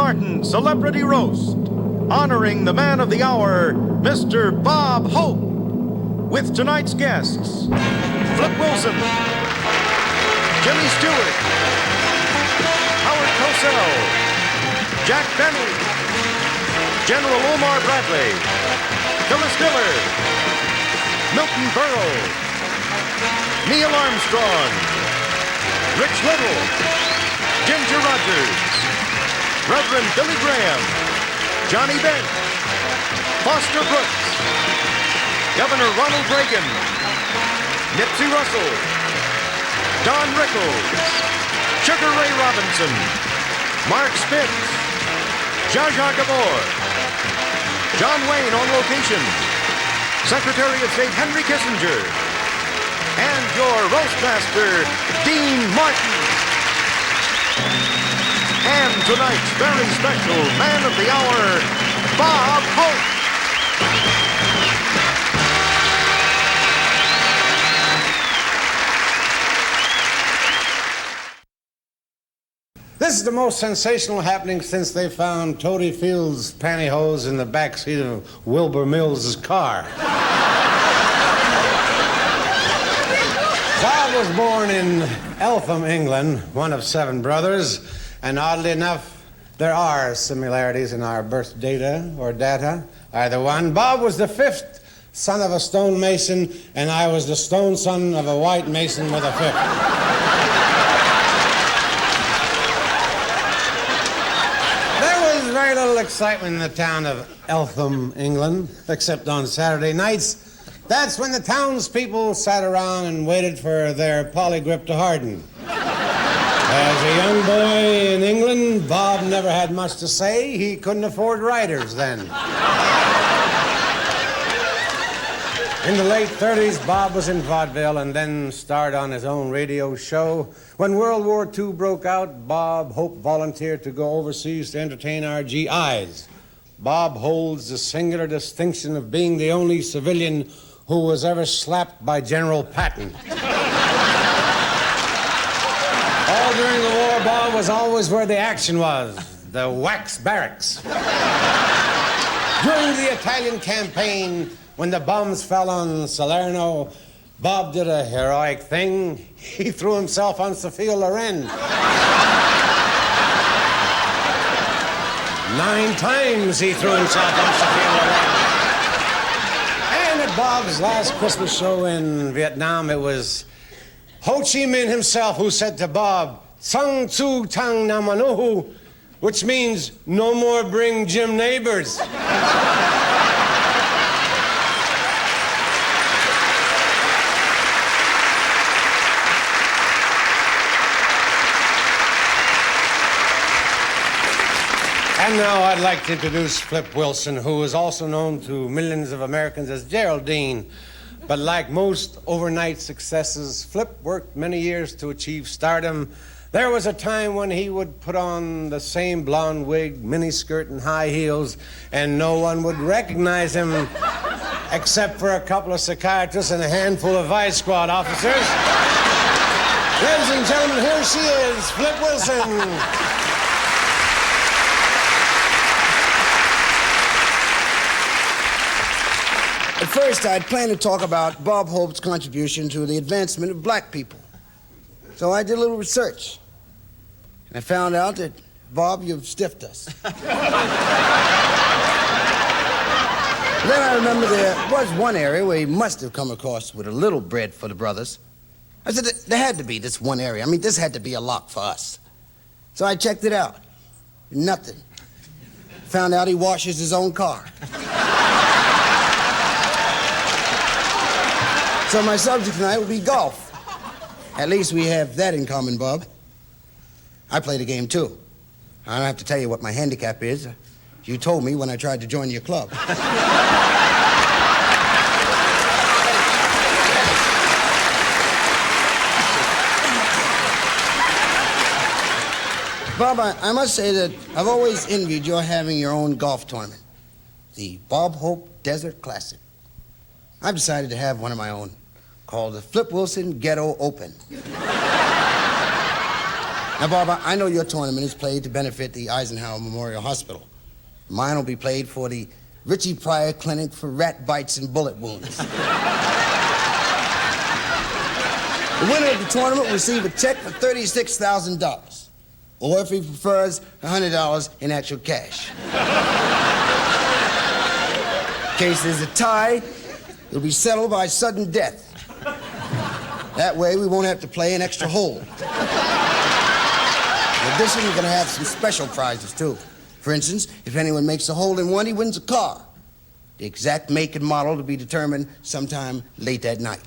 Martin Celebrity Roast, honoring the man of the hour, Mr. Bob Hope, with tonight's guests, Flip Wilson, Jimmy Stewart, Howard Cosell, Jack Benny, General Omar Bradley, Phyllis Diller, Milton Berle, Neil Armstrong, Rich Little, Ginger Rogers, Reverend Billy Graham, Johnny Bench, Foster Brooks, Governor Ronald Reagan, Nipsey Russell, Don Rickles, Sugar Ray Robinson, Mark Spitz, Zsa Zsa Gabor, John Wayne on location, Secretary of State Henry Kissinger, and your roastmaster, Dean Martin. And tonight's very special man of the hour, Bob Hope. This is the most sensational happening since they found Toady Field's pantyhose in the back seat of Wilbur Mills's car. Bob was born in Eltham, England, one of 7 brothers, and oddly enough, there are similarities in our birth data or data. Either one. Bob was the 5th son of a stonemason, and I was the stone son of a white mason with a 5th. Very little excitement in the town of Eltham, England, except on Saturday nights. That's when the townspeople sat around and waited for their polygrip to harden. As a young boy in England, Bob never had much to say. He couldn't afford writers then. In the late 30s, Bob was in vaudeville and then starred on his own radio show. When World War II broke out, Bob Hope volunteered to go overseas to entertain our GIs. Bob holds the singular distinction of being the only civilian who was ever slapped by General Patton. All during the war, Bob was always where the action was, the wax barracks. During the Italian campaign, when the bombs fell on Salerno, Bob did a heroic thing. He threw himself on Sophia Loren. 9 times he threw himself on Sophia Loren. And at Bob's last Christmas show in Vietnam, it was Ho Chi Minh himself who said to Bob, "Tsang Tsu Tang Namanuhu," which means no more bring Jim neighbors. And now I'd like to introduce Flip Wilson, who is also known to millions of Americans as Geraldine. But like most overnight successes, Flip worked many years to achieve stardom. There was a time when he would put on the same blonde wig, miniskirt, and high heels, and no one would recognize him except for a couple of psychiatrists and a handful of Vice Squad officers. Ladies and gentlemen, here she is, Flip Wilson. At first, I'd planned to talk about Bob Hope's contribution to the advancement of black people. So I did a little research. And I found out that, Bob, you've stiffed us. Then I remember there was one area where he must have come across with a little bread for the brothers. I said, there had to be this one area. I mean, this had to be a lock for us. So I checked it out. Nothing. Found out he washes his own car. So my subject tonight will be golf. At least we have that in common, Bob. I play the game, too. I don't have to tell you what my handicap is. You told me when I tried to join your club. Bob, I must say that I've always envied your having your own golf tournament. The Bob Hope Desert Classic. I've decided to have one of my own, called the Flip Wilson Ghetto Open. Now, Barbara, I know your tournament is played to benefit the Eisenhower Memorial Hospital. Mine will be played for the Richie Pryor Clinic for rat bites and bullet wounds. The winner of the tournament will receive a check for $36,000. Or if he prefers, $100 in actual cash. In case there's a tie, it'll be settled by sudden death. That way, we won't have to play an extra hole. In addition, we're going to have some special prizes, too. For instance, if anyone makes a hole in one, he wins a car. The exact make and model to be determined sometime late that night.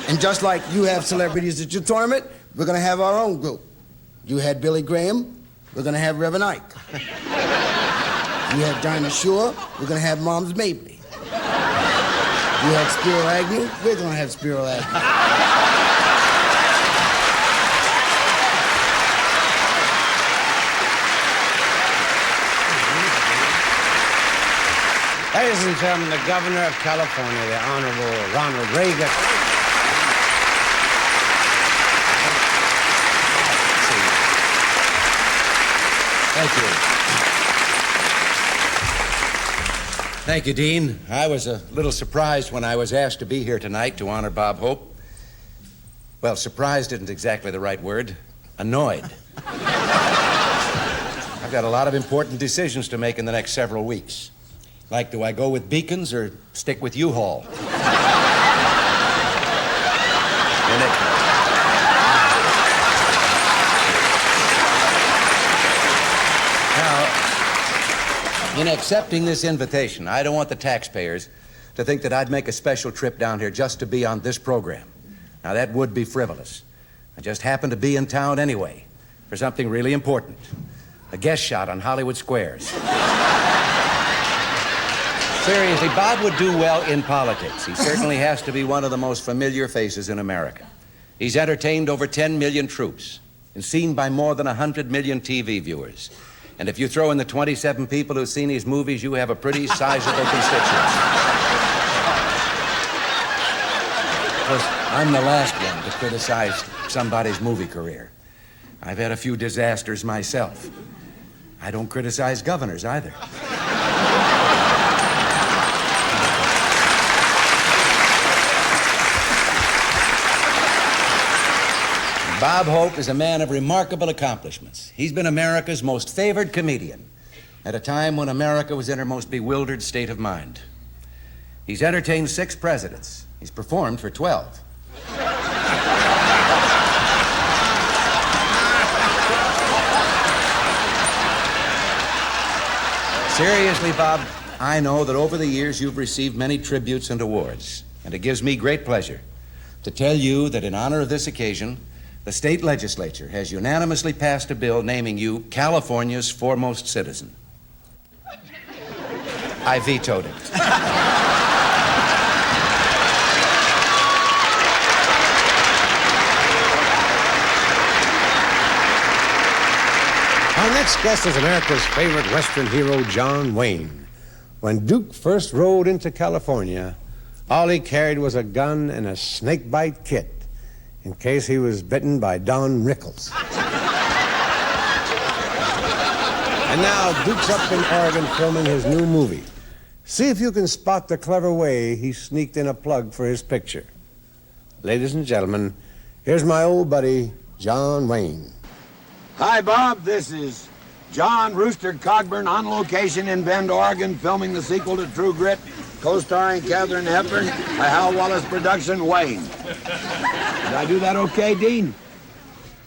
And just like you have celebrities at your tournament, we're going to have our own group. You had Billy Graham, we're going to have Reverend Ike. You had Dinah Shore, we're going to have Moms Mabley. You had Spiro Agnew, we're going to have Spiro Agnew. Ladies and gentlemen, the Governor of California, the Honorable Ronald Reagan. Thank you. Thank you, Dean. I was a little surprised when I was asked to be here tonight to honor Bob Hope. Well, surprised isn't exactly the right word. Annoyed. I've got a lot of important decisions to make in the next several weeks. Like, do I go with Beacons or stick with U-Haul? In accepting this invitation, I don't want the taxpayers to think that I'd make a special trip down here just to be on this program. Now, that would be frivolous. I just happen to be in town anyway for something really important. A guest shot on Hollywood Squares. Seriously, Bob would do well in politics. He certainly has to be one of the most familiar faces in America. He's entertained over 10 million troops and seen by more than 100 million TV viewers. And if you throw in the 27 people who've seen his movies, you have a pretty sizable constituency. Of course, I'm the last one to criticize somebody's movie career. I've had a few disasters myself. I don't criticize governors either. Bob Hope is a man of remarkable accomplishments. He's been America's most favored comedian at a time when America was in her most bewildered state of mind. He's entertained 6 presidents. He's performed for 12. Seriously, Bob, I know that over the years you've received many tributes and awards, and it gives me great pleasure to tell you that in honor of this occasion, the state legislature has unanimously passed a bill naming you California's foremost citizen. I vetoed it. Our next guest is America's favorite Western hero, John Wayne. When Duke first rode into California, all he carried was a gun and a snakebite kit, in case he was bitten by Don Rickles. And now Duke's up in Oregon filming his new movie. See if you can spot the clever way he sneaked in a plug for his picture. Ladies and gentlemen, here's my old buddy, John Wayne. Hi, Bob. This is John Rooster Cogburn on location in Bend, Oregon, filming the sequel to True Grit, co-starring Katharine Hepburn, a Hal Wallace production, Wayne. Did I do that okay, Dean?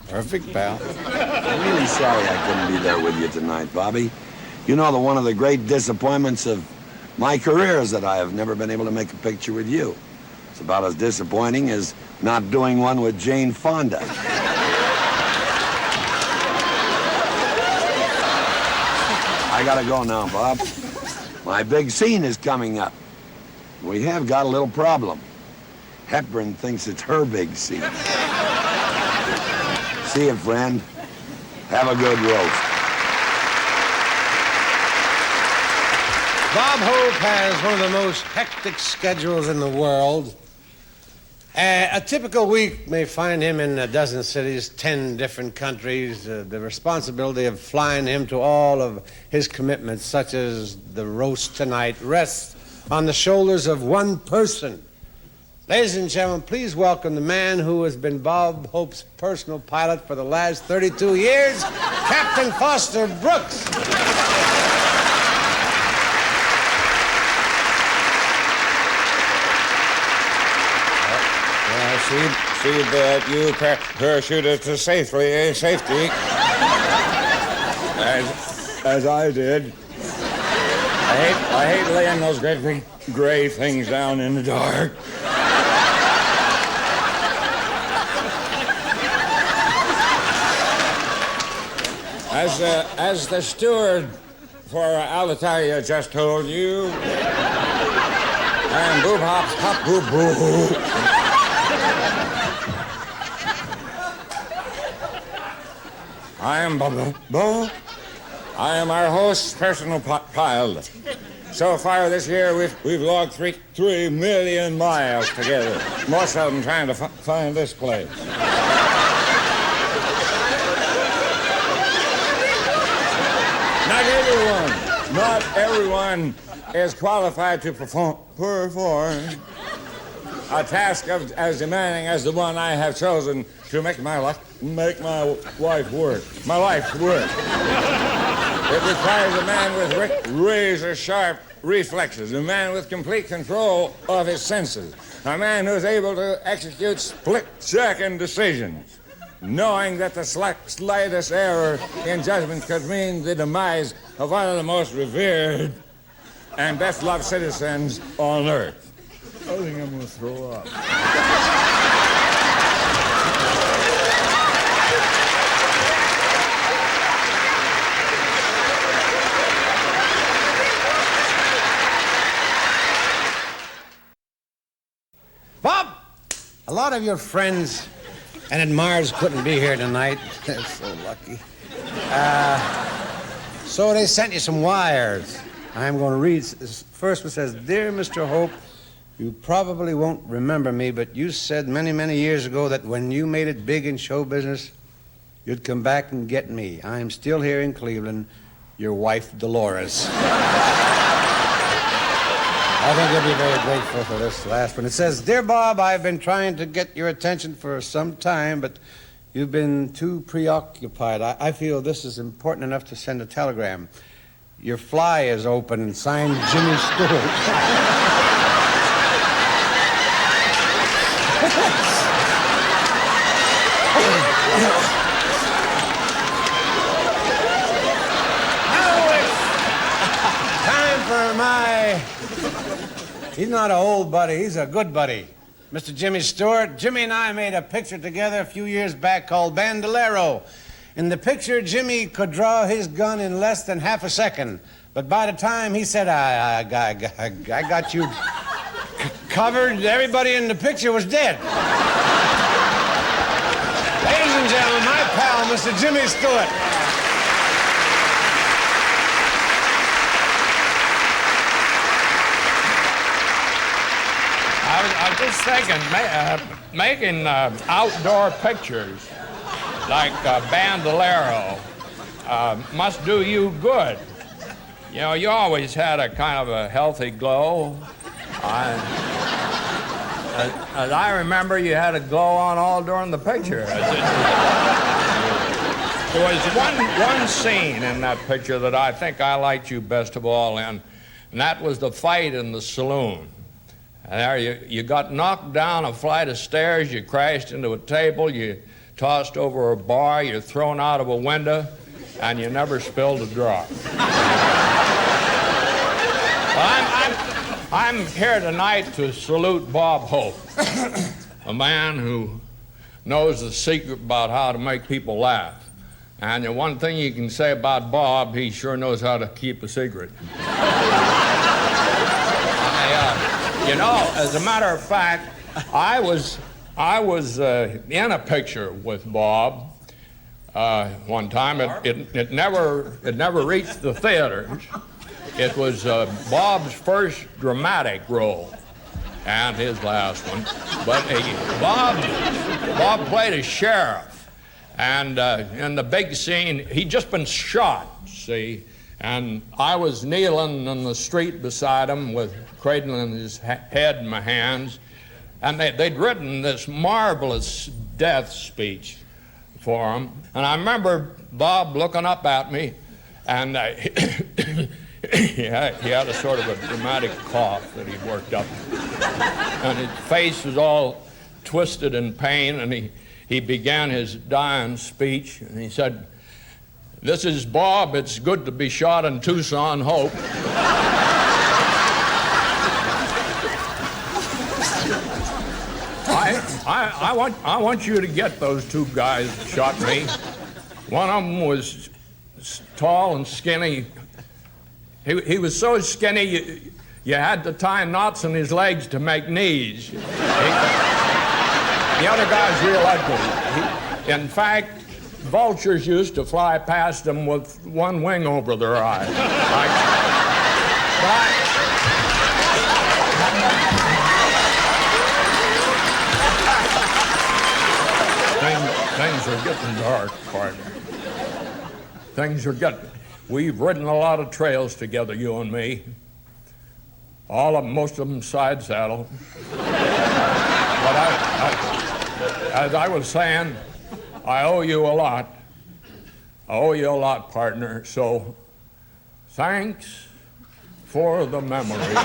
Perfect, pal. I'm really sorry I couldn't be there with you tonight, Bobby. You know that one of the great disappointments of my career is that I have never been able to make a picture with you. It's about as disappointing as not doing one with Jane Fonda. I gotta go now, Bob. My big scene is coming up. We have got a little problem. Hepburn thinks it's her big scene. See you, friend. Have a good roast. Bob Hope has one of the most hectic schedules in the world. A typical week may find him in a dozen cities, 10 different countries. The responsibility of flying him to all of his commitments, such as the roast tonight, rests on the shoulders of one person. Ladies and gentlemen, please welcome the man who has been Bob Hope's personal pilot for the last 32 years, Captain Foster Brooks. See that you parachuted to safety, as I did. I hate laying those great gray things down in the dark. As the steward for Alitalia just told you, and boob hops hop boo boo. I am Bo. I am our host's personal pilot. So far this year, we've logged 3 million miles together. Most of them trying to find this place. Not everyone is qualified to perform a task as demanding as the one I have chosen to make my life work. It requires a man with razor-sharp reflexes, a man with complete control of his senses, a man who's able to execute split-second decisions, knowing that the slightest error in judgment could mean the demise of one of the most revered and best-loved citizens on Earth. I think I'm going to throw up. Bob, a lot of your friends and admirers couldn't be here tonight. They're so lucky. So they sent you some wires. I'm going to read. This first one says, "Dear Mr. Hope, you probably won't remember me, but you said many, many years ago that when you made it big in show business, you'd come back and get me. I'm still here in Cleveland, your wife, Dolores." I think you'll be very grateful for this last one. It says, "Dear Bob, I've been trying to get your attention for some time, but you've been too preoccupied. I feel this is important enough to send a telegram. Your fly is open, signed Jimmy Stewart." He's not an old buddy, he's a good buddy. Mr. Jimmy Stewart. Jimmy and I made a picture together a few years back called Bandolero. In the picture, Jimmy could draw his gun in less than half a second. But by the time he said, I got you covered, everybody in the picture was dead. Ladies and gentlemen, my pal, Mr. Jimmy Stewart. I was just thinking, making outdoor pictures like Bandolero must do you good. You know, you always had a kind of a healthy glow. As I remember, you had a glow on all during the picture. There was one scene in that picture that I think I liked you best of all in, and that was the fight in the saloon. And there you got knocked down a flight of stairs, you crashed into a table, you tossed over a bar, you're thrown out of a window, and you never spilled a drop. I'm here tonight to salute Bob Hope, a man who knows the secret about how to make people laugh. And the one thing you can say about Bob, he sure knows how to keep a secret. You know, as a matter of fact, I was in a picture with Bob one time. It never reached the theaters, It was Bob's first dramatic role and his last one. But Bob played a sheriff. And in the big scene, he'd just been shot, see? And I was kneeling in the street beside him with cradling his head in my hands. And they'd written this marvelous death speech for him. And I remember Bob looking up at me, and he had a sort of a dramatic cough that he'd worked up. And his face was all twisted in pain, and he began his dying speech, and he said, "This is Bob. It's good to be shot in Tucson, Hope." I want you to get those two guys that shot me. One of them was tall and skinny. He was so skinny you had to tie knots in his legs to make knees. The other guy's real ugly. In fact, vultures used to fly past him with one wing over their eye. Things are getting dark, partner. We've ridden a lot of trails together, you and me. Most of them side saddle. But as I was saying, I owe you a lot. I owe you a lot, partner. So, thanks for the memory.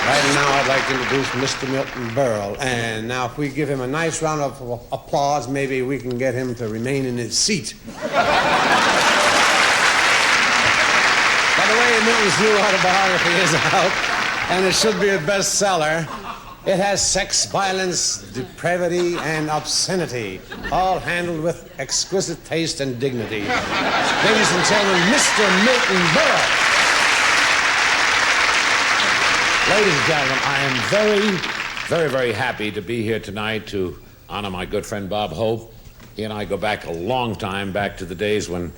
Right now, I'd like to introduce Mr. Milton Berle. And now, if we give him a nice round of applause, maybe we can get him to remain in his seat. By the way, Milton's new autobiography is out, and it should be a bestseller. It has sex, violence, depravity, and obscenity, all handled with exquisite taste and dignity. Ladies and gentlemen, Mr. Milton Berle. Ladies and gentlemen, I am very, very happy to be here tonight to honor my good friend Bob Hope. He and I go back a long time, back to the days when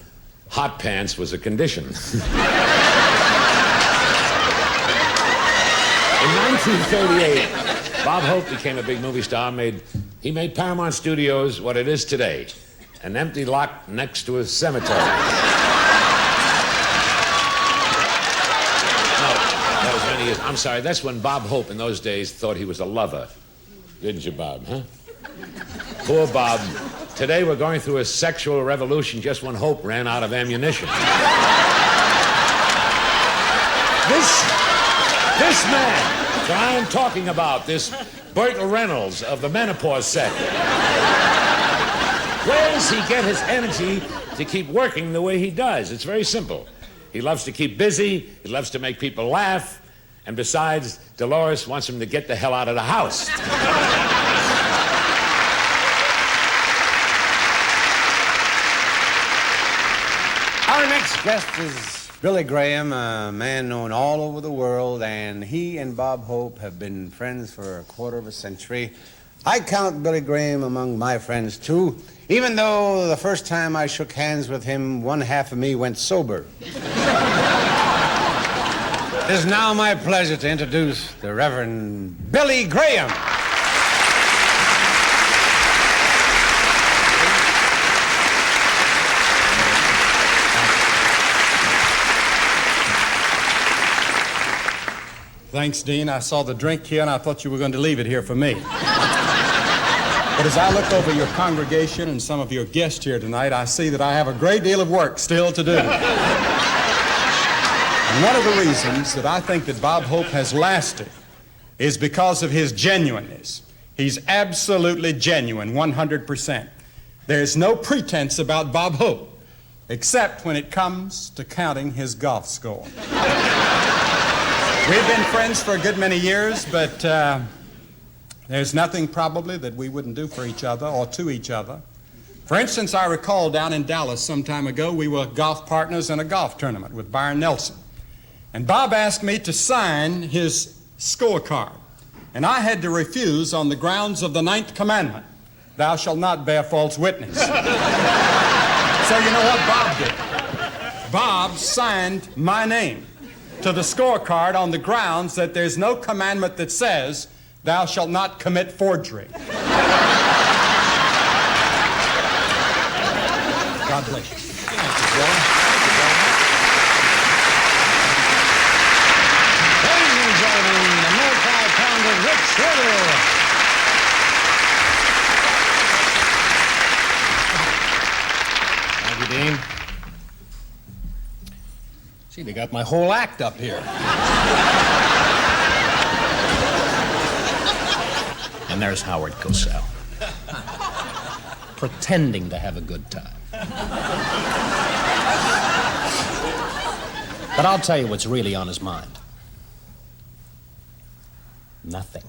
hot pants was a condition. In 1938, Bob Hope became a big movie star. He made Paramount Studios what it is today, an empty lot next to a cemetery. I'm sorry, that's when Bob Hope in those days thought he was a lover. Didn't you, Bob, huh? Poor Bob. Today we're going through a sexual revolution just when Hope ran out of ammunition. This man that I am talking about, this Bertle Reynolds of the menopause set, where does he get his energy to keep working the way he does? It's very simple. He loves to keep busy, he loves to make people laugh, and besides, Dolores wants him to get the hell out of the house. Our next guest is Billy Graham, a man known all over the world, and he and Bob Hope have been friends for a quarter of a century. I count Billy Graham among my friends, too, even though the first time I shook hands with him, one half of me went sober. It is now my pleasure to introduce the Reverend Billy Graham. Thanks, Dean. I saw the drink here, and I thought you were going to leave it here for me. But as I look over your congregation and some of your guests here tonight, I see that I have a great deal of work still to do. And one of the reasons that I think that Bob Hope has lasted is because of his genuineness. He's absolutely genuine, 100%. There's no pretense about Bob Hope, except when it comes to counting his golf score. We've been friends for a good many years, but there's nothing probably that we wouldn't do for each other or to each other. For instance, I recall down in Dallas some time ago, we were golf partners in a golf tournament with Byron Nelson. And Bob asked me to sign his scorecard. And I had to refuse on the grounds of the 9th commandment. thou shalt not bear false witness. So you know what Bob did? Bob signed my name to the scorecard on the grounds that there's no commandment that says thou shalt not commit forgery. God bless you. Thank you, Joe. Ladies and gentlemen, the multi-pounder Rich Little. Thank you, Dean. See, they got my whole act up here. And there's Howard Cosell, pretending to have a good time. But I'll tell you what's really on his mind. Nothing.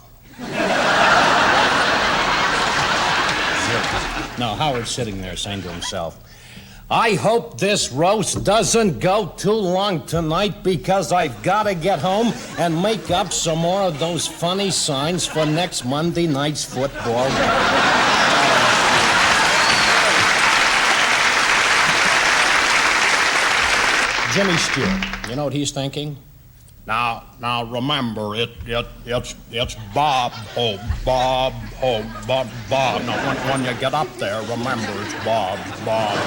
No, Howard's sitting there saying to himself, I hope this roast doesn't go too long tonight because I've got to get home and make up some more of those funny signs for next Monday night's football game. Jimmy Stewart, you know what he's thinking? Now remember, it's Bob Hope, Bob Hope, Bob. Now, when you get up there, remember it's Bob Hope.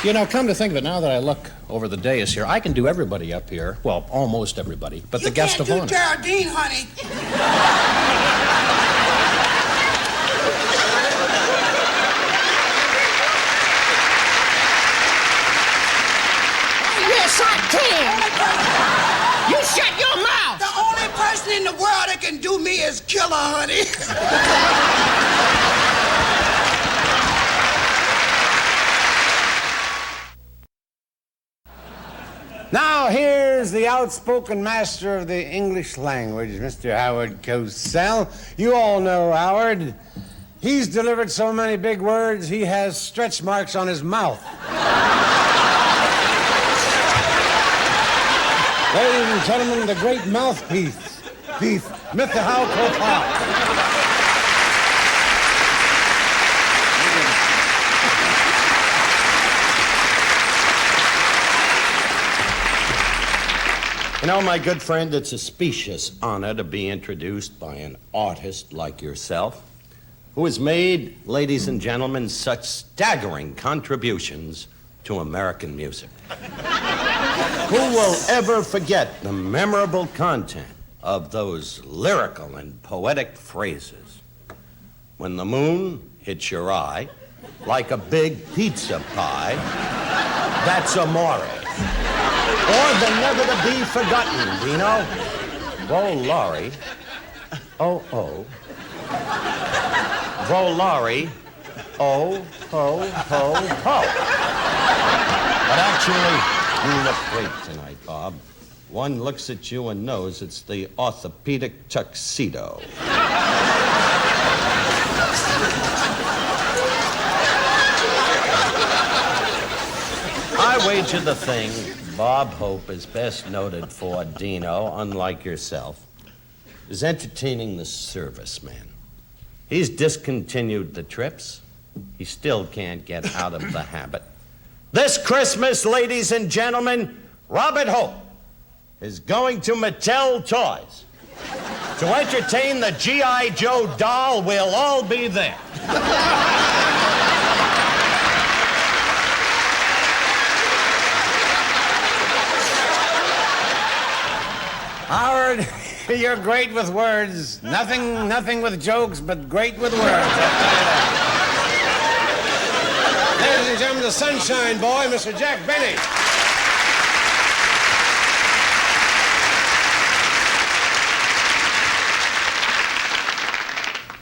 You know, come to think of it, now that I look over the dais here, I can do everybody up here. Well, almost everybody, but the guest of honor. You can't do Geraldine, honey. Yes, I can. You shut your mouth. The only person in the world that can do me is Killer, honey. Now, here's the outspoken master of the English language, Mr. Howard Cosell. You all know Howard. He's delivered so many big words, he has stretch marks on his mouth. Ladies and gentlemen, the great mouthpiece, Mr. Howard Cosell. You know, my good friend, it's a specious honor to be introduced by an artist like yourself, who has made, ladies and gentlemen, such staggering contributions to American music. Who will ever forget the memorable content of those lyrical and poetic phrases? When the moon hits your eye like a big pizza pie, that's amore. Or the never-to-be-forgotten, Dino. Volare. Oh. Volare. Oh, ho, ho, ho. But actually, you look great tonight, Bob. One looks at you and knows it's the orthopedic tuxedo. I wager the thing Bob Hope is best noted for, Dino, unlike yourself, is entertaining the serviceman. He's discontinued the trips. He still can't get out of the habit. This Christmas, ladies and gentlemen, Robert Hope is going to Mattel Toys to entertain the G.I. Joe doll. We'll all be there. Howard, you're great with words. Nothing with jokes, but great with words. Ladies and gentlemen, the Sunshine Boy, Mr. Jack Benny.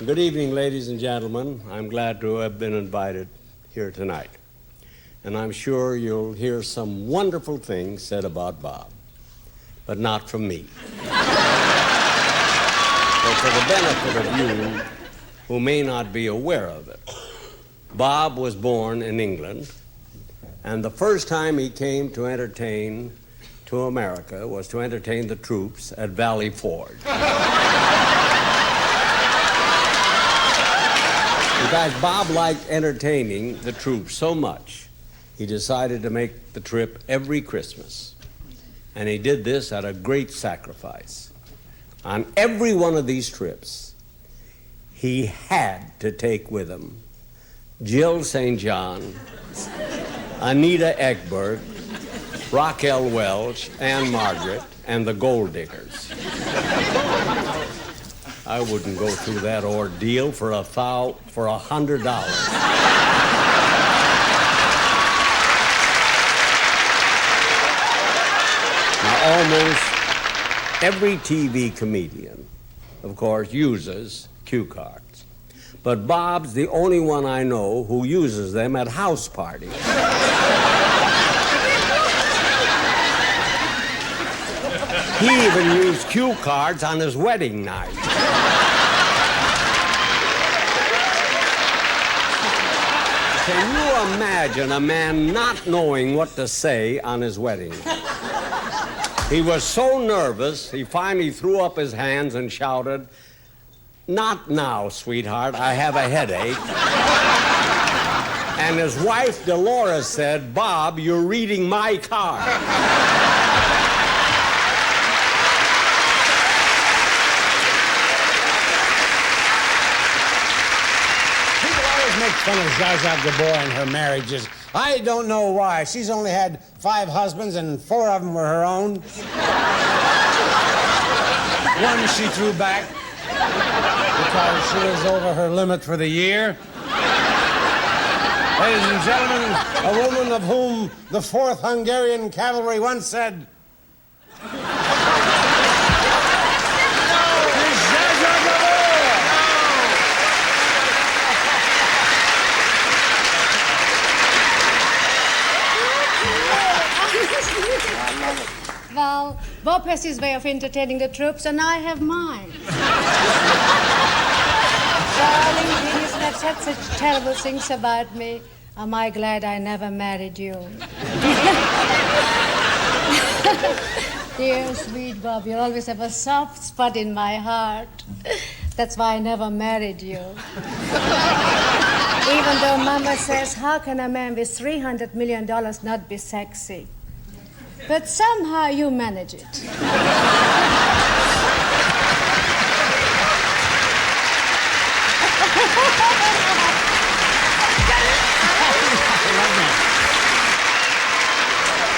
Good evening, ladies and gentlemen. I'm glad to have been invited here tonight. And I'm sure you'll hear some wonderful things said about Bob. But not from me. But for the benefit of you who may not be aware of it, Bob was born in England And the first time he came to entertain to America was to entertain the troops at Valley Forge. Because Bob liked entertaining the troops so much, he decided to make the trip every Christmas. And he did this at a great sacrifice. On every one of these trips, he had to take with him Jill St. John, Anita Ekberg, Raquel Welch, Anne Margaret, and the Gold Diggers. I wouldn't go through that ordeal for $100. Now, almost every TV comedian, of course, uses cue cards. But Bob's the only one I know who uses them at house parties. He even used cue cards on his wedding night. Can you imagine a man not knowing what to say on his wedding night? He was so nervous, he finally threw up his hands and shouted, "Not now, sweetheart, I have a headache." And his wife, Dolores, said, "Bob, you're reading my card." Make fun of Zsa Zsa Gabor and her marriages. I don't know why. She's only had 5 husbands and 4 of them were her own. One she threw back because she was over her limit for the year. Ladies and gentlemen, a woman of whom the 4th Hungarian Cavalry once said, Well, Bob has his way of entertaining the troops, and I have mine. Darling, you have said such terrible things about me. Am I glad I never married you? Dear, sweet Bob, you always have a soft spot in my heart. That's why I never married you. Even though Mama says, how can a man with $300 million not be sexy? But somehow you manage it.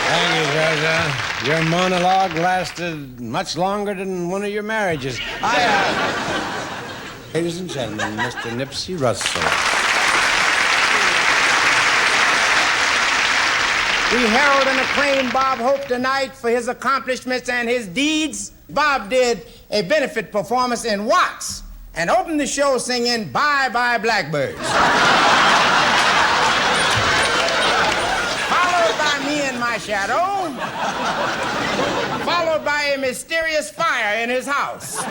Thank you, Zsa. Your monologue lasted much longer than one of your marriages. Ladies and gentlemen, Mr. Nipsey Russell. We herald and acclaim Bob Hope tonight for his accomplishments and his deeds. Bob did a benefit performance in Watts and opened the show singing Bye Bye Blackbirds. Followed by Me and My Shadow. Followed by a mysterious fire in his house.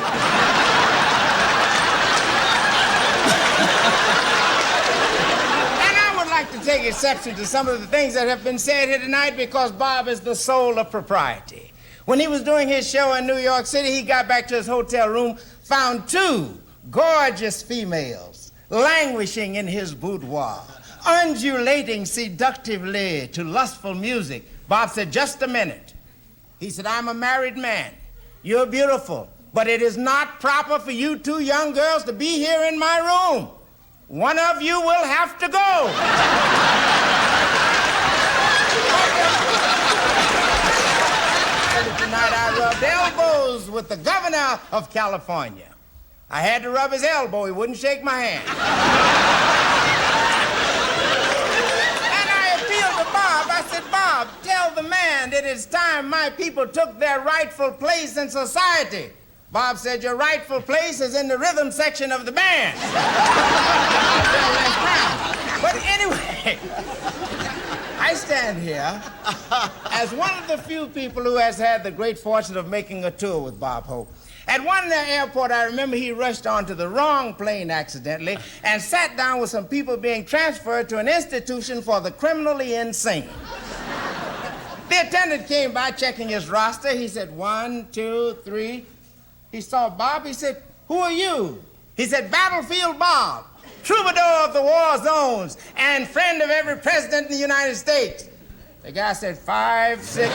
I'd like to take exception to some of the things that have been said here tonight because Bob is the soul of propriety. When he was doing his show in New York City, he got back to his hotel room, found 2 gorgeous females languishing in his boudoir, undulating seductively to lustful music. Bob said, "Just a minute." He said, "I'm a married man. You're beautiful, but it is not proper for you 2 young girls to be here in my room. One of you will have to go." Tonight I rubbed elbows with the governor of California. I had to rub his elbow. He wouldn't shake my hand. And I appealed to Bob. I said, "Bob, tell the man that it's time my people took their rightful place in society." Bob said, "Your rightful place is in the rhythm section of the band." But anyway, I stand here as one of the few people who has had the great fortune of making a tour with Bob Hope. At one airport, I remember he rushed onto the wrong plane accidentally and sat down with some people being transferred to an institution for the criminally insane. The attendant came by checking his roster. He said, 1, 2, 3. He saw Bob. He said, who are you? He said, Battlefield Bob, troubadour of the war zones and friend of every president in the United States. The guy said, 5, 6, 7, 8.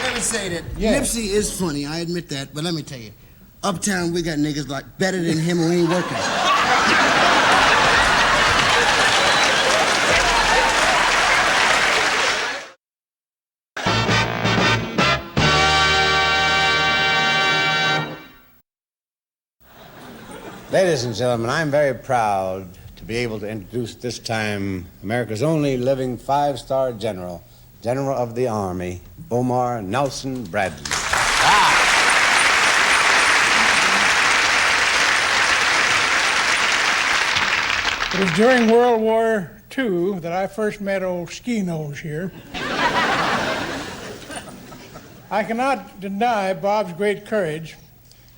Let me say that. Yeah. Nipsey is funny, I admit that, but let me tell you, uptown we got niggas like better than him who ain't working. Ladies and gentlemen, I'm very proud to be able to introduce this time America's only living five-star general, General of the Army, Omar Nelson Bradley. It was during World War II that I first met old Ski Nose here. I cannot deny Bob's great courage.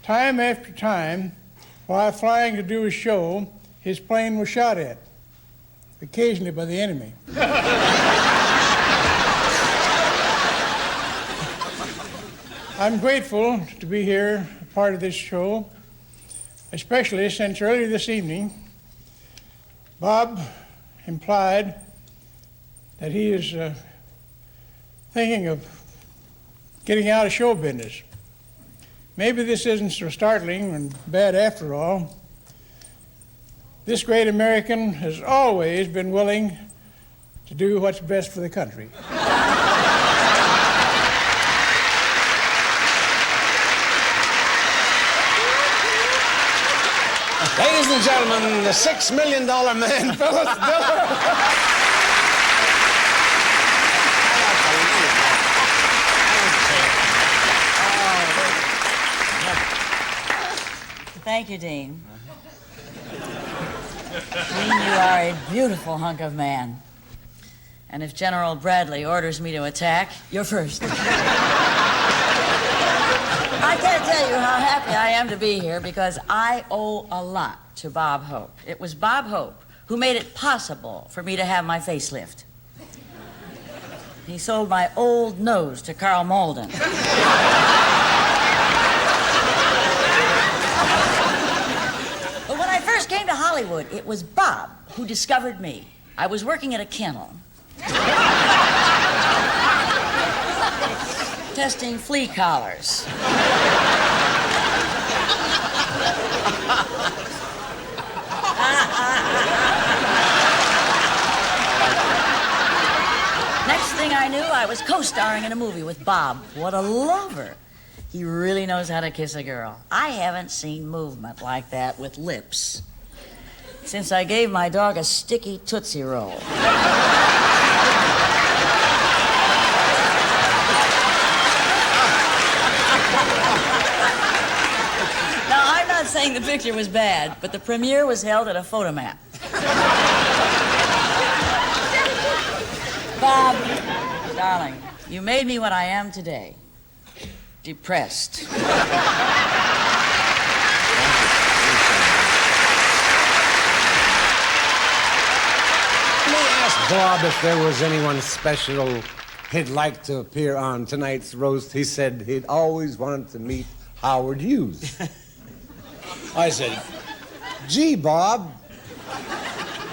Time after time, while flying to do a show, his plane was shot at, occasionally by the enemy. I'm grateful to be here, a part of this show, especially since earlier this evening, Bob implied that he is thinking of getting out of show business. Maybe this isn't so startling and bad after all. This great American has always been willing to do what's best for the country. Ladies and gentlemen, the $6 million man, Phyllis Diller. Thank you, Dean. Dean, you are a beautiful hunk of man. And if General Bradley orders me to attack, you're first. I can't tell you how happy I am to be here because I owe a lot to Bob Hope. It was Bob Hope who made it possible for me to have my facelift. He sold my old nose to Carl Malden. But when I first came to Hollywood, it was Bob who discovered me. I was working at a kennel. Testing flea collars. Next thing I knew, I was co-starring in a movie with Bob. What a lover. He really knows how to kiss a girl. I haven't seen movement like that with lips since I gave my dog a sticky Tootsie Roll. Now, I'm not saying the picture was bad, but the premiere was held at a photomat. Bob, darling, you made me what I am today. Depressed. Let me ask Bob if there was anyone special he'd like to appear on tonight's roast. He said he'd always wanted to meet Howard Hughes. I said, gee, Bob,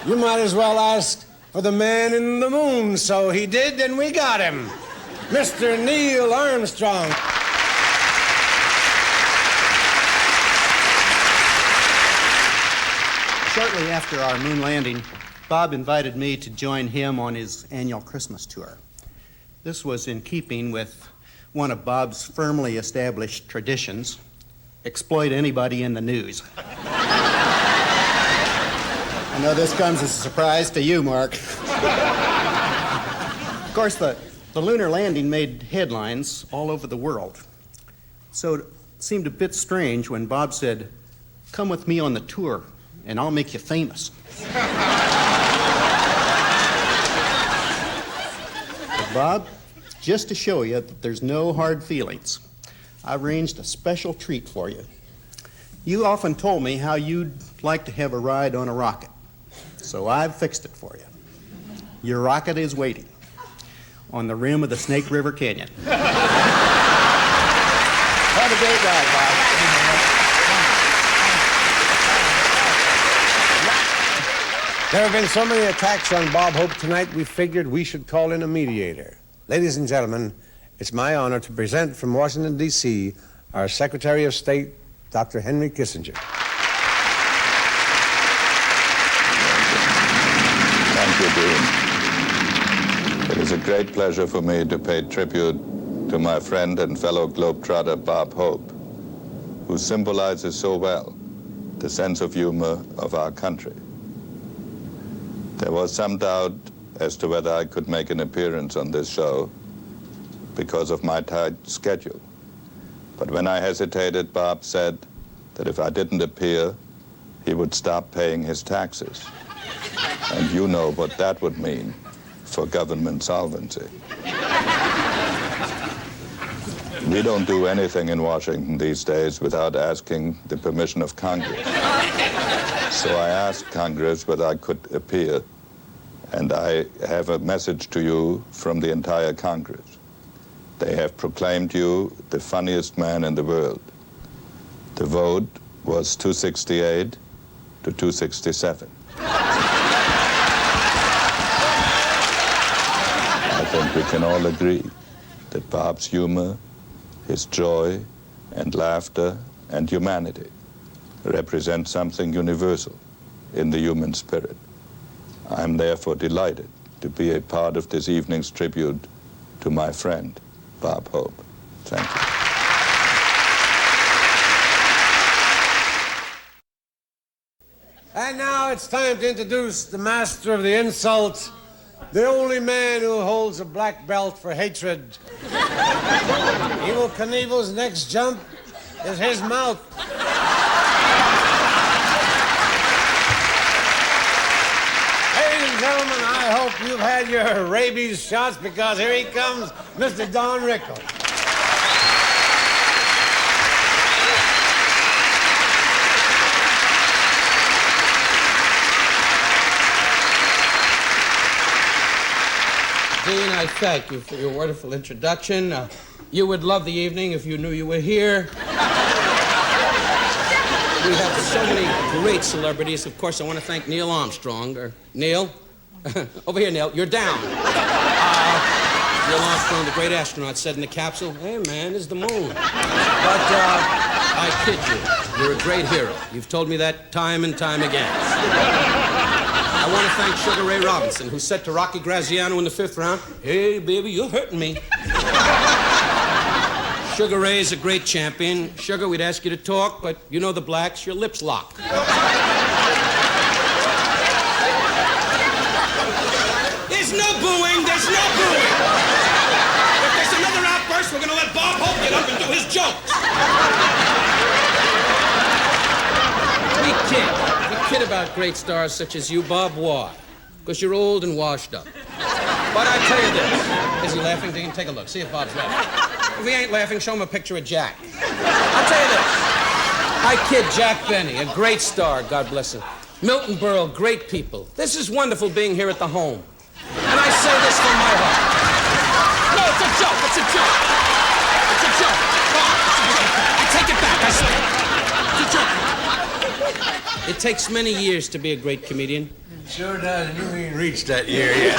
you might as well ask for the man in the moon. So he did, and we got him. Mr. Neil Armstrong. Shortly after our moon landing, Bob invited me to join him on his annual Christmas tour. This was in keeping with one of Bob's firmly established traditions: exploit anybody in the news. I know this comes as a surprise to you, Mark. Of course, the lunar landing made headlines all over the world. So it seemed a bit strange when Bob said, "Come with me on the tour, and I'll make you famous." Bob, just to show you that there's no hard feelings, I arranged a special treat for you. You often told me how you'd like to have a ride on a rocket, so I've fixed it for you. Your rocket is waiting on the rim of the Snake River Canyon. Have a great ride, Bob. There have been so many attacks on Bob Hope tonight, we figured we should call in a mediator. Ladies and gentlemen, it's my honor to present from Washington, D.C., our Secretary of State, Dr. Henry Kissinger. Thank you, Dean. It is a great pleasure for me to pay tribute to my friend and fellow globetrotter, Bob Hope, who symbolizes so well the sense of humor of our country. There was some doubt as to whether I could make an appearance on this show because of my tight schedule. But when I hesitated, Bob said that if I didn't appear, he would stop paying his taxes. And you know what that would mean for government solvency. We don't do anything in Washington these days without asking the permission of Congress. So I asked Congress whether I could appear, and I have a message to you from the entire Congress. They have proclaimed you the funniest man in the world. The vote was 268 to 267. I think we can all agree that Bob's humor, his joy and laughter and humanity represent something universal in the human spirit. I'm therefore delighted to be a part of this evening's tribute to my friend, Bob Hope. Thank you. And now it's time to introduce the master of the insult, the only man who holds a black belt for hatred. Evel Knievel's next jump is his mouth. Ladies and gentlemen, I hope you've had your rabies shots because here he comes, Mr. Don Rickles. Dean, I thank you for your wonderful introduction. You would love the evening if you knew you were here. We have so many great celebrities. Of course, I want to thank Neil Armstrong. Neil? Over here, Neil. You're down. Neil Armstrong, the great astronaut, said in the capsule, "Hey, man, this is the moon." But I kid you. You're a great hero. You've told me that time and time again. I want to thank Sugar Ray Robinson, who said to Rocky Graziano in the 5th round, "Hey, baby, you're hurting me." Sugar Ray is a great champion. Sugar, we'd ask you to talk, but you know the blacks, your lips lock. There's no booing, there's no booing. If there's another outburst, we're going to let Bob Hope get up and do his jokes. We kid about great stars such as you, Bob. Why? Because you're old and washed up. But I tell you this. Is he laughing, Dean? Take a look. See if Bob's laughing. If he ain't laughing, show him a picture of Jack. I'll tell you this. I kid Jack Benny, a great star, God bless him. Milton Berle, great people. This is wonderful being here at the home. And I say this from my heart. No, it's a joke. It's a joke. It's a joke. Bob, it's a joke. I take it back. I say it's a joke. It takes many years to be a great comedian. Sure does, and you ain't reached that year yet.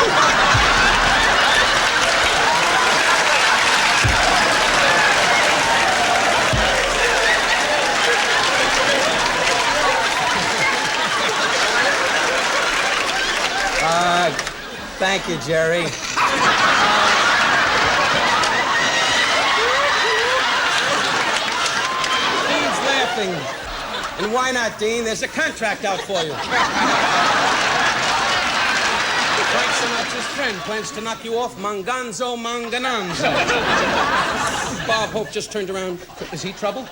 Thank you, Jerry. Dean's laughing. And why not, Dean? There's a contract out for you. Frank Sinatra's friend plans to knock you off Manganzo Mangananzo. Bob Hope just turned around. Is he trouble?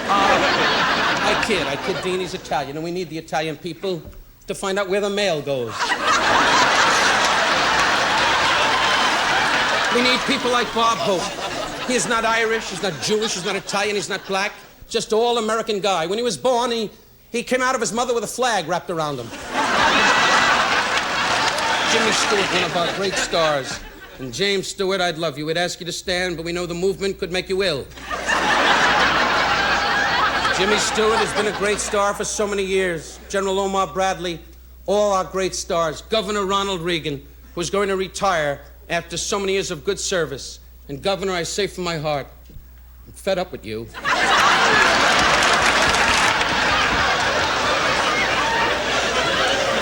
I kid, Dean. He's Italian, and we need the Italian people to find out where the mail goes. We need people like Bob Hope. He is not Irish, he's not Jewish, he's not Italian, he's not black. Just an all-American guy. When he was born, he came out of his mother with a flag wrapped around him. Jimmy Stewart, one of our great stars. And James Stewart, I'd love you. We'd ask you to stand, but we know the movement could make you ill. Jimmy Stewart has been a great star for so many years. General Omar Bradley, all our great stars. Governor Ronald Reagan, who's going to retire after so many years of good service. And Governor, I say from my heart, I'm fed up with you.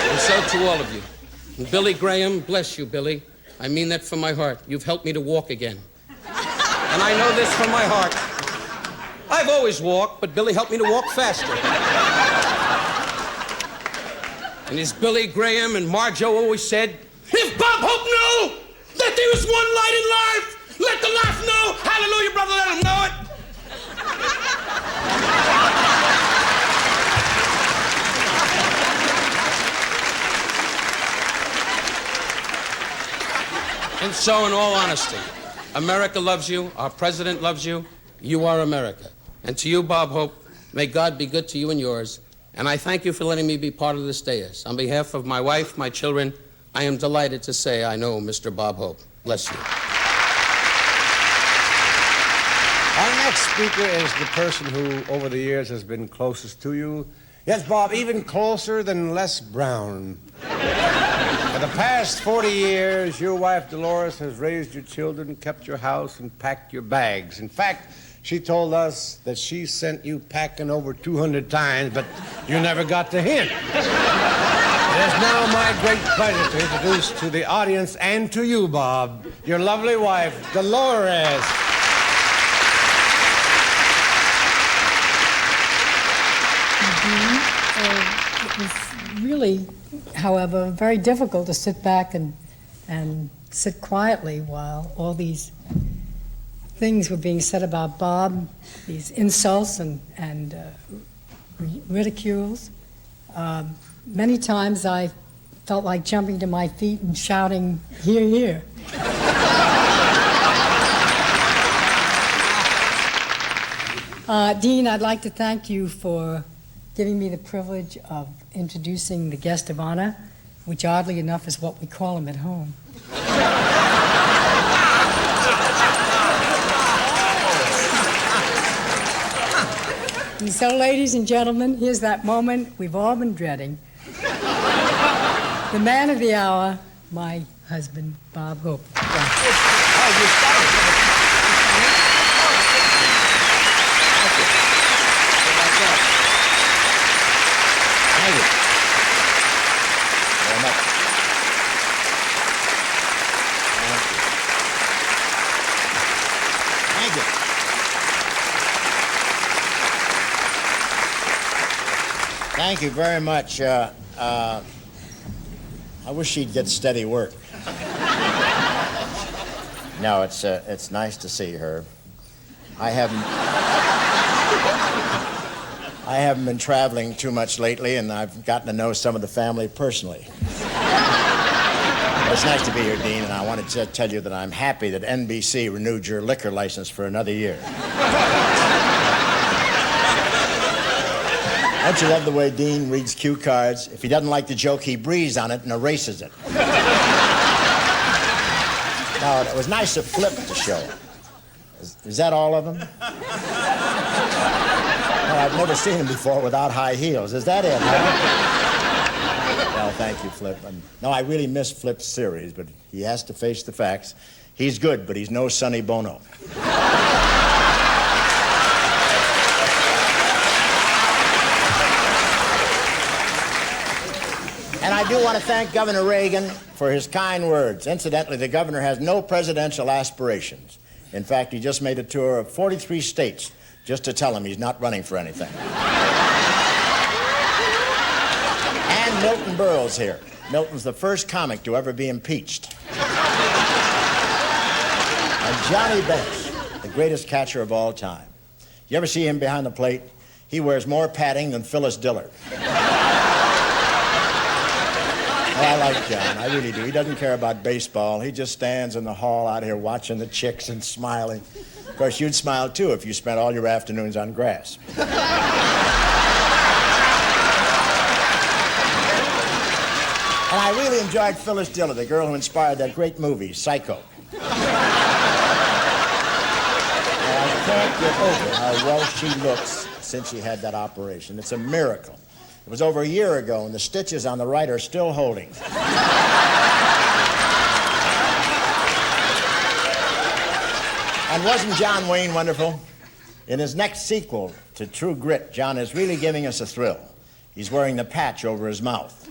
And so to all of you. And Billy Graham, bless you, Billy. I mean that from my heart. You've helped me to walk again. And I know this from my heart. I've always walked, but Billy helped me to walk faster. And as Billy Graham and Marjo always said, if Bob Hope knew that there is one light in life, let the life know. Hallelujah, brother, let him know it. And so, in all honesty, America loves you, our president loves you, you are America. And to you, Bob Hope, may God be good to you and yours. And I thank you for letting me be part of this dais. On behalf of my wife, my children, I am delighted to say I know Mr. Bob Hope. Bless you. Our next speaker is the person who, over the years, has been closest to you. Yes, Bob, even closer than Les Brown. For the past 40 years, your wife, Dolores, has raised your children, kept your house, and packed your bags. In fact, she told us that she sent you packing over 200 times, but you never got the hint. It is now my great pleasure to introduce to the audience and to you, Bob, your lovely wife, Dolores. It was really, however, very difficult to sit back and sit quietly while all these things were being said about Bob, these insults and ridicules. Many times I felt like jumping to my feet and shouting, "Hear, hear." Dean, I'd like to thank you for giving me the privilege of introducing the guest of honor, which oddly enough is what we call him at home. And so, ladies and gentlemen, here's that moment we've all been dreading. The man of the hour, my husband, Bob Hope. Thank you very much. I wish she'd get steady work. No, it's nice to see her. I haven't been traveling too much lately, and I've gotten to know some of the family personally. It's nice to be here, Dean, and I wanted to tell you that I'm happy that NBC renewed your liquor license for another year. Don't you love the way Dean reads cue cards? If he doesn't like the joke, he breathes on it and erases it. Now, it was nice of Flip to show up. Is that all of them? No, I've never seen him before without high heels. Is that it, huh? Well, thank you, Flip. No, I really miss Flip's series, but he has to face the facts. He's good, but he's no Sonny Bono. And I do want to thank Governor Reagan for his kind words. Incidentally, the governor has no presidential aspirations. In fact, he just made a tour of 43 states just to tell him he's not running for anything. And Milton Berle's here. Milton's the first comic to ever be impeached. And Johnny Bench, the greatest catcher of all time. You ever see him behind the plate? He wears more padding than Phyllis Diller. I like John. I really do. He doesn't care about baseball. He just stands in the hall out here watching the chicks and smiling. Of course, you'd smile, too, if you spent all your afternoons on grass. And I really enjoyed Phyllis Diller, the girl who inspired that great movie, Psycho. I can't get over how well she looks since she had that operation. It's a miracle. It was over a year ago, and the stitches on the right are still holding. And wasn't John Wayne wonderful? In his next sequel to True Grit, John is really giving us a thrill. He's wearing the patch over his mouth.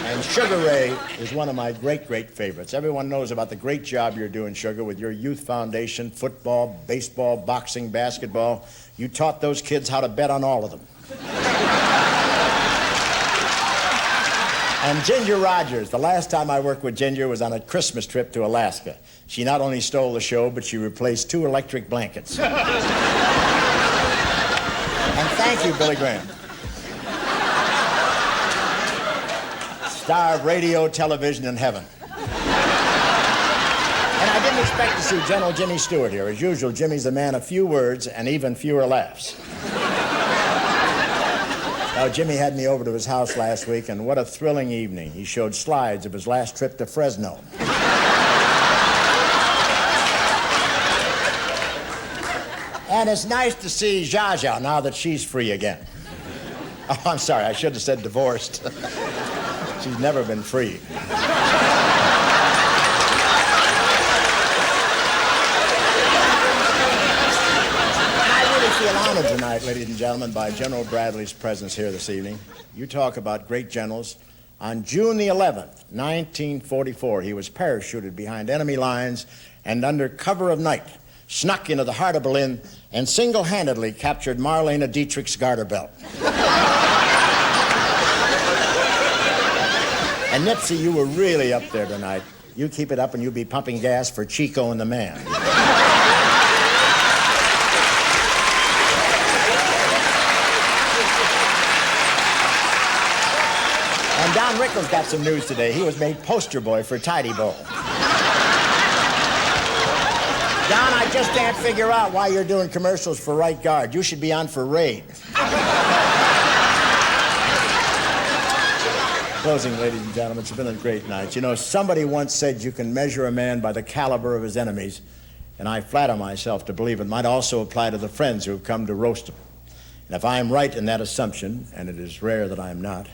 And Sugar Ray is one of my great, great favorites. Everyone knows about the great job you're doing, Sugar, with your youth foundation, football, baseball, boxing, basketball. You taught those kids how to bet on all of them. And Ginger Rogers, the last time I worked with Ginger was on a Christmas trip to Alaska. She not only stole the show, but she replaced 2 electric blankets. And thank you, Billy Graham. Star of radio, television, and heaven. And I didn't expect to see General Jimmy Stewart here. As usual, Jimmy's a man of few words and even fewer laughs. Now, Jimmy had me over to his house last week, and what a thrilling evening. He showed slides of his last trip to Fresno. And it's nice to see Zsa Zsa now that she's free again. Oh, I'm sorry, I should have said divorced. She's never been free. I feel honored tonight, ladies and gentlemen, by General Bradley's presence here this evening. You talk about great generals. On June the 11th, 1944, he was parachuted behind enemy lines and under cover of night snuck into the heart of Berlin and single-handedly captured Marlene Dietrich's garter belt. And Nipsey, you were really up there tonight. You keep it up and you'll be pumping gas for Chico and the Man. And Don Rickles got some news today. He was made poster boy for Tidy Bowl. Don, I just can't figure out why you're doing commercials for Right Guard. You should be on for Raid. Closing, ladies and gentlemen, it's been a great night. You know, somebody once said you can measure a man by the caliber of his enemies, and I flatter myself to believe it might also apply to the friends who have come to roast him. And if I am right in that assumption, and it is rare that I am not,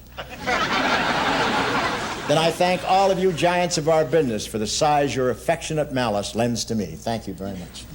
then I thank all of you giants of our business for the size your affectionate malice lends to me. Thank you very much.